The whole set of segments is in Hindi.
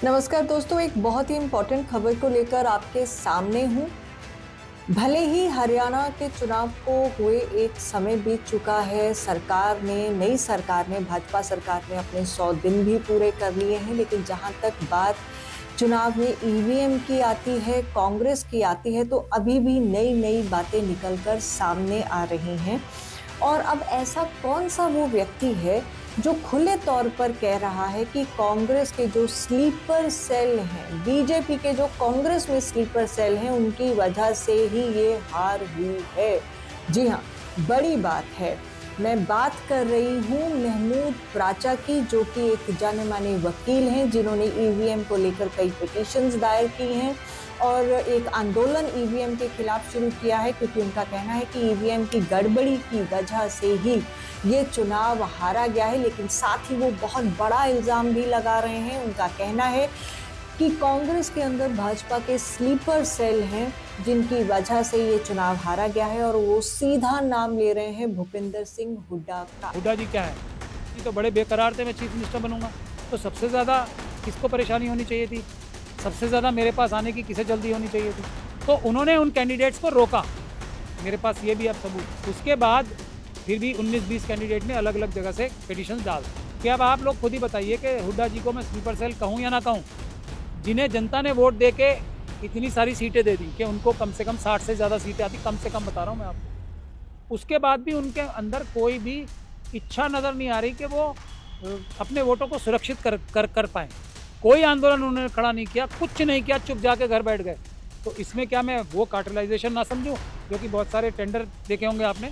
नमस्कार दोस्तों, एक बहुत ही इम्पोर्टेंट खबर को लेकर आपके सामने हूँ। भले ही हरियाणा के चुनाव को हुए एक समय बीत चुका है, नई सरकार ने, भाजपा सरकार ने अपने 100 दिन भी पूरे कर लिए हैं, लेकिन जहाँ तक बात चुनाव में ईवीएम की आती है, कांग्रेस की आती है, तो अभी भी नई नई बातें निकलकर सामने आ रही हैं। और अब ऐसा कौन सा वो व्यक्ति है जो खुले तौर पर कह रहा है कि कांग्रेस के जो स्लीपर सेल हैं, बीजेपी के जो कांग्रेस में स्लीपर सेल हैं, उनकी वजह से ही ये हार हुई है। जी हाँ, बड़ी बात है। मैं बात कर रही हूँ महमूद प्राचा की, जो कि एक जाने माने वकील हैं, जिन्होंने ईवीएम को लेकर कई पिटीशंस दायर की हैं और एक आंदोलन ईवीएम के खिलाफ शुरू किया है, क्योंकि उनका कहना है कि ईवीएम की गड़बड़ी की वजह से ही ये चुनाव हारा गया है। लेकिन साथ ही वो बहुत बड़ा इल्ज़ाम भी लगा रहे हैं। उनका कहना है कि कांग्रेस के अंदर भाजपा के स्लीपर सेल हैं, जिनकी वजह से ये चुनाव हारा गया है, और वो सीधा नाम ले रहे हैं भूपेंद्र सिंह हुड्डा का। हुड्डा जी क्या है, ये तो बड़े बेकरार थे मैं चीफ मिनिस्टर बनूंगा, तो सबसे ज़्यादा किसको परेशानी होनी चाहिए थी? सबसे ज़्यादा मेरे पास आने की किसे जल्दी होनी चाहिए थी? तो उन्होंने उन कैंडिडेट्स को रोका। मेरे पास ये भी अब सबूत। उसके बाद फिर भी 19-20 कैंडिडेट ने अलग अलग जगह से पिटीशन डाल कि अब आप लोग खुद ही बताइए कि हुड्डा जी को मैं स्लीपर सेल कहूँ या ना कहूँ, जिन्हें जनता ने वोट दे के इतनी सारी सीटें दे दी कि उनको कम से कम 60 से ज़्यादा सीटें आती, कम से कम बता रहा हूँ मैं आपको। उसके बाद भी उनके अंदर कोई भी इच्छा नज़र नहीं आ रही कि वो अपने वोटों को सुरक्षित कर पाएँ। कोई आंदोलन उन्होंने खड़ा नहीं किया, कुछ नहीं किया, चुप जाके घर बैठ गए। तो इसमें क्या मैं वो कार्टेलाइजेशन ना समझूं, जो कि बहुत सारे टेंडर देखे होंगे आपने,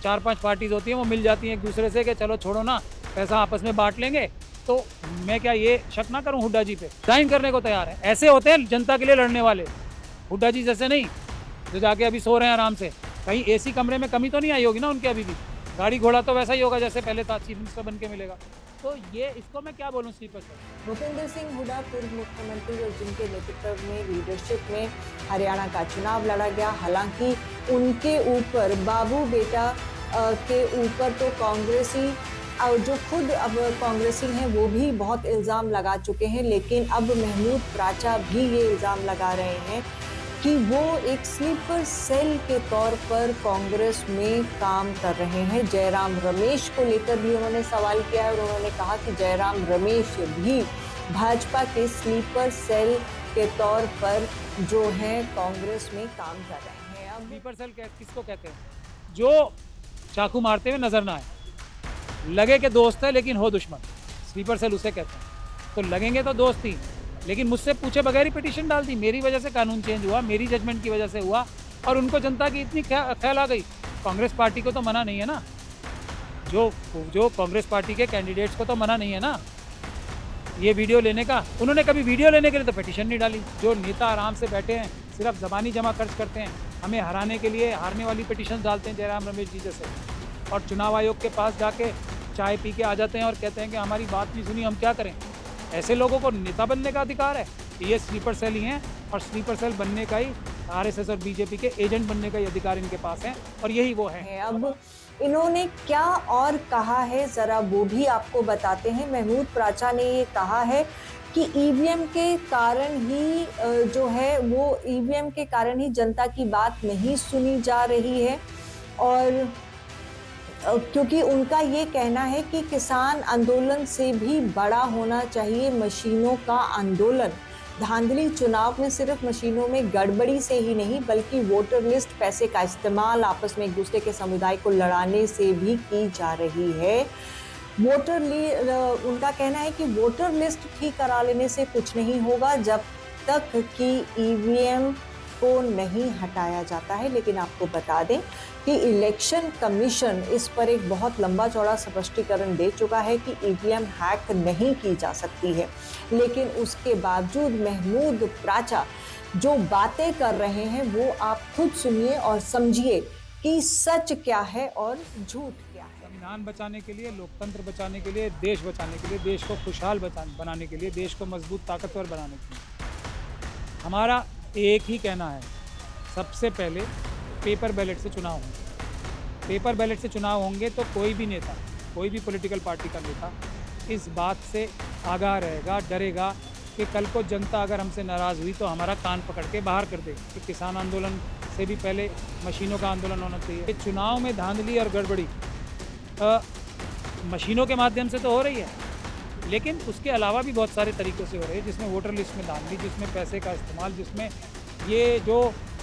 4-5 पार्टीज होती हैं, वो मिल जाती हैं एक दूसरे से कि चलो छोड़ो ना, पैसा आपस में बांट लेंगे। तो मैं क्या ये शक ना करूं हुड्डा जी पे? साइन करने को तैयार है। ऐसे होते हैं जनता के लिए लड़ने वाले, हुड्डा जी जैसे नहीं जो जाके अभी सो रहे हैं आराम से। कहीं एसी कमरे में कमी तो नहीं आई होगी ना उनके? अभी भी गाड़ी घोड़ा तो वैसा ही होगा जैसे पहले था, चीफ मिनिस्टर बन के मिलेगा। तो ये इसको मैं क्या बोलूँ स्लीपर सेल। भूपेंद्र सिंह हुड्डा पूर्व मुख्यमंत्री, और जिनके नेतृत्व में, लीडरशिप में हरियाणा का चुनाव लड़ा गया। हालांकि उनके ऊपर, बाबू बेटा के ऊपर तो कांग्रेसी, और जो खुद अब कांग्रेसी हैं, वो भी बहुत इल्ज़ाम लगा चुके हैं। लेकिन अब महमूद प्राचा भी ये इल्ज़ाम लगा रहे हैं कि वो एक स्लीपर सेल के तौर पर कांग्रेस में काम कर रहे हैं। जयराम रमेश को लेकर भी उन्होंने सवाल किया है, और उन्होंने कहा कि जयराम रमेश भी भाजपा के स्लीपर सेल के तौर पर जो है कांग्रेस में काम कर रहे हैं। अब स्लीपर सेल किसको कहते हैं? जो चाकू मारते हुए नजर ना आए, लगे कि दोस्त है लेकिन हो दुश्मन, स्लीपर सेल उसे कहते हैं। तो लगेंगे तो दोस्त ही, लेकिन मुझसे पूछे बगैर ही पिटीशन डाल दी। मेरी वजह से कानून चेंज हुआ, मेरी जजमेंट की वजह से हुआ, और उनको जनता की इतनी ख्याल आ गई। कांग्रेस पार्टी को तो मना नहीं है ना, जो कांग्रेस पार्टी के कैंडिडेट्स को तो मना नहीं है ना ये वीडियो लेने का। उन्होंने कभी वीडियो लेने के लिए तो पिटीशन नहीं डाली। जो नेता आराम से बैठे हैं, सिर्फ ज़बानी जमा खर्च करते हैं, हमें हराने के लिए हारने वाली पिटीशन डालते हैं जयराम रमेश जी जैसे, और चुनाव आयोग के पास जाके चाय पी के आ जाते हैं और कहते हैं कि हमारी बात नहीं सुनी, हम क्या करें। ऐसे लोगों को नेता बनने का अधिकार है? ये स्लीपर सेल ही हैं, और स्लीपर सेल बनने का ही, आरएसएस और बीजेपी के एजेंट बनने का ही अधिकार इनके पास है, और यही वो है। अब इन्होंने क्या और कहा है, जरा वो भी आपको बताते हैं। महमूद प्राचा ने ये कहा है कि ईवीएम के कारण ही जो है वो ईवीएम के कारण ही जनता की बात नहीं सुनी जा रही है, और क्योंकि उनका ये कहना है कि किसान आंदोलन से भी बड़ा होना चाहिए मशीनों का आंदोलन। धांधली चुनाव में सिर्फ मशीनों में गड़बड़ी से ही नहीं, बल्कि वोटर लिस्ट पैसे का इस्तेमाल आपस में एक दूसरे के समुदाय को लड़ाने से भी की जा रही है। उनका कहना है कि वोटर लिस्ट ठीक करा लेने से कुछ नहीं होगा जब तक कि ईवीएम को नहीं हटाया जाता है। लेकिन आपको बता दें कि इलेक्शन कमीशन इस पर एक बहुत लंबा चौड़ा स्पष्टीकरण दे चुका है कि ईवीएम हैक नहीं की जा सकती है। लेकिन उसके बावजूद महमूद प्राचा जो बातें कर रहे हैं, वो आप खुद सुनिए और समझिए कि सच क्या है और झूठ क्या है। संविधान बचाने के लिए, लोकतंत्र बचाने के लिए, देश बचाने के लिए, देश को खुशहाल बनाने के लिए, देश को मजबूत ताकतवर बनाने के लिए हमारा एक ही कहना है, सबसे पहले पेपर बैलेट से चुनाव होंगे। पेपर बैलेट से चुनाव होंगे तो कोई भी नेता, कोई भी पॉलिटिकल पार्टी का नेता इस बात से आगाह रहेगा, डरेगा कि कल को जनता अगर हमसे नाराज़ हुई तो हमारा कान पकड़ के बाहर कर दे। कि किसान आंदोलन से भी पहले मशीनों का आंदोलन होना चाहिए। ये चुनाव में धांधली और गड़बड़ी मशीनों के माध्यम से तो हो रही है, लेकिन उसके अलावा भी बहुत सारे तरीक़ों से हो रही है, जिसमें वोटर लिस्ट में धांधली, जिसमें पैसे का इस्तेमाल, जिसमें ये जो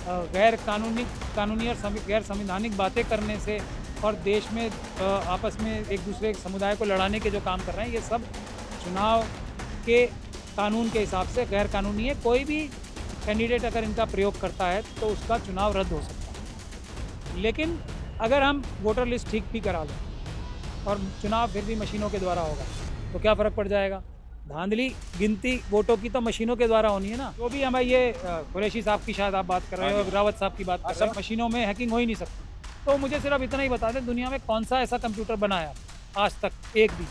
गैर कानूनी और गैर संवैधानिक बातें करने से और देश में आपस में एक दूसरे समुदाय को लड़ाने के जो काम कर रहे हैं, ये सब चुनाव के कानून के हिसाब से गैर कानूनी है। कोई भी कैंडिडेट अगर इनका प्रयोग करता है तो उसका चुनाव रद्द हो सकता है। लेकिन अगर हम वोटर लिस्ट ठीक भी करा लें और चुनाव फिर भी मशीनों के द्वारा होगा तो क्या फ़र्क पड़ जाएगा? धांधली गिनती वोटों की तो मशीनों के द्वारा होनी है ना। जो भी हमें ये कुरैशी साहब की शायद आप बात कर रहे हो, रावत साहब की बात कर रहे हो, मशीनों में हैकिंग हो ही नहीं सकती। तो मुझे सिर्फ इतना ही बता दें, दुनिया में कौन सा ऐसा कंप्यूटर बनाया आज तक एक भी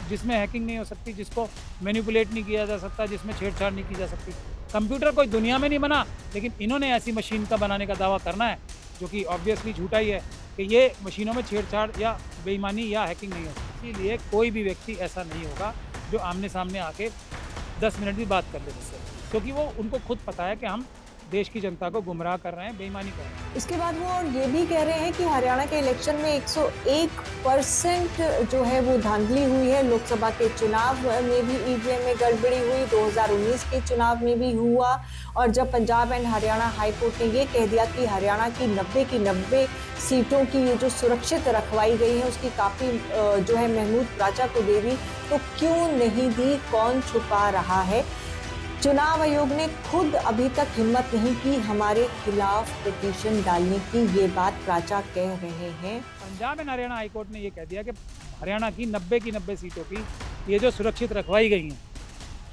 जिसमें हैकिंग नहीं हो सकती, जिसको मैनिपुलेट नहीं किया जा सकता, जिसमें छेड़छाड़ नहीं की जा सकती। कंप्यूटर कोई दुनिया में नहीं बना, लेकिन इन्होंने ऐसी मशीन का बनाने का दावा करना है जो कि ऑब्वियसली झूठा ही है कि ये मशीनों में छेड़छाड़ या बेईमानी या हैकिंग नहीं हो सकती। इसीलिए कोई भी व्यक्ति ऐसा नहीं होगा जो आमने सामने आके 10 मिनट भी बात कर ले मुझसे, क्योंकि वो उनको खुद पता है कि हम देश की जनता को गुमराह कर रहे हैं, बेईमानी कर रहे हैं। इसके बाद वो और ये भी कह रहे हैं कि हरियाणा के इलेक्शन में 101% जो है वो धांधली हुई है। लोकसभा के चुनाव में भी ईवीएम में गड़बड़ी हुई, 2019 के चुनाव में भी हुआ। और जब Punjab and Haryana high court ने ये कह दिया कि हरियाणा की 90 की 90 सीटों की ये जो सुरक्षित रखवाई गई है उसकी काफ़ी जो है महमूद प्राचा को दे दी, तो क्यों नहीं दी? कौन छुपा रहा है? चुनाव आयोग ने खुद अभी तक हिम्मत नहीं की हमारे खिलाफ पिटीशन डालने की, ये बात प्राचा कह रहे हैं। पंजाब एंड हरियाणा हाईकोर्ट ने ये कह दिया कि हरियाणा की 90 की 90 सीटों की ये जो सुरक्षित रखवाई गई हैं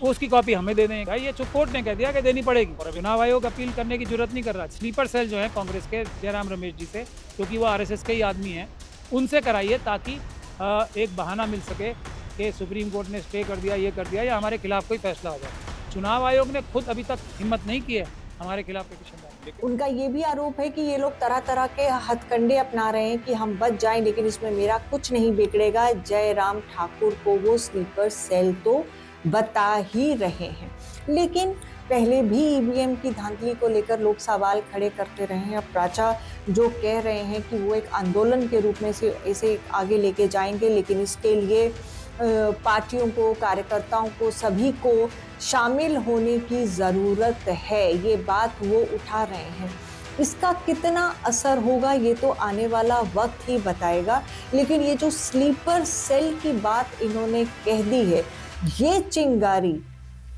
उसकी कॉपी हमें दे दें। भाई ये कोर्ट ने कह दिया कि देनी पड़ेगी, और चुनाव आयोग अपील करने की जरूरत नहीं कर रहा। स्लीपर सेल जो है कांग्रेस के जयराम रमेश जी से, क्योंकि वो आरएसएस के ही आदमी हैं, उनसे कराइए ताकि एक बहाना मिल सके कि सुप्रीम कोर्ट ने स्टे कर दिया, ये कर दिया, या हमारे खिलाफ कोई फैसला हो जाए। चुनाव आयोग ने खुद अभी तक हिम्मत नहीं की है हमारे खिलाफ पिटीशन डालने की। उनका ये भी आरोप है कि ये लोग तरह तरह के हथकंडे अपना रहे हैं कि हम बच जाएं, लेकिन इसमें मेरा कुछ नहीं बिगड़ेगा। जयराम ठाकुर को वो स्लीपर सेल तो बता ही रहे हैं, लेकिन पहले भी ईवीएम की धांधली को लेकर लोग सवाल खड़े करते रहे हैं। अब प्राचा जो कह रहे हैं कि वो एक आंदोलन के रूप में से इसे आगे लेके जाएंगे, लेकिन इसके लिए पार्टियों को, कार्यकर्ताओं को, सभी को शामिल होने की ज़रूरत है, ये बात वो उठा रहे हैं। इसका कितना असर होगा ये तो आने वाला वक्त ही बताएगा, लेकिन ये जो स्लीपर सेल की बात इन्होंने कह दी है, ये चिंगारी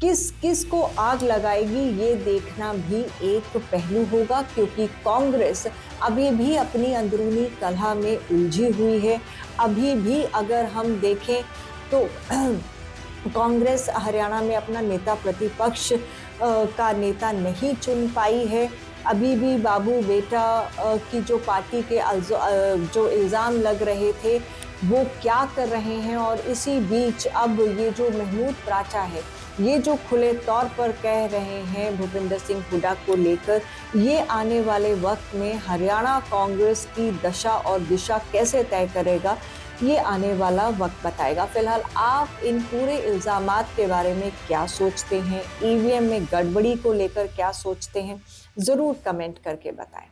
किस किस को आग लगाएगी ये देखना भी एक पहलू होगा, क्योंकि कांग्रेस अभी भी अपनी अंदरूनी कलह में उलझी हुई है। अभी भी अगर हम देखें तो कांग्रेस हरियाणा में अपना नेता प्रतिपक्ष का नेता नहीं चुन पाई है। अभी भी बाबू बेटा की जो पार्टी के जो इल्ज़ाम लग रहे थे वो क्या कर रहे हैं, और इसी बीच अब ये जो महमूद प्राचा है, ये जो खुले तौर पर कह रहे हैं भूपिंदर सिंह हुड्डा को लेकर, ये आने वाले वक्त में हरियाणा कांग्रेस की दशा और दिशा कैसे तय करेगा, ये आने वाला वक्त बताएगा। फिलहाल आप इन पूरे इल्ज़ामात के बारे में क्या सोचते हैं? ईवीएम में गड़बड़ी को लेकर क्या सोचते हैं? ज़रूर कमेंट करके बताएं।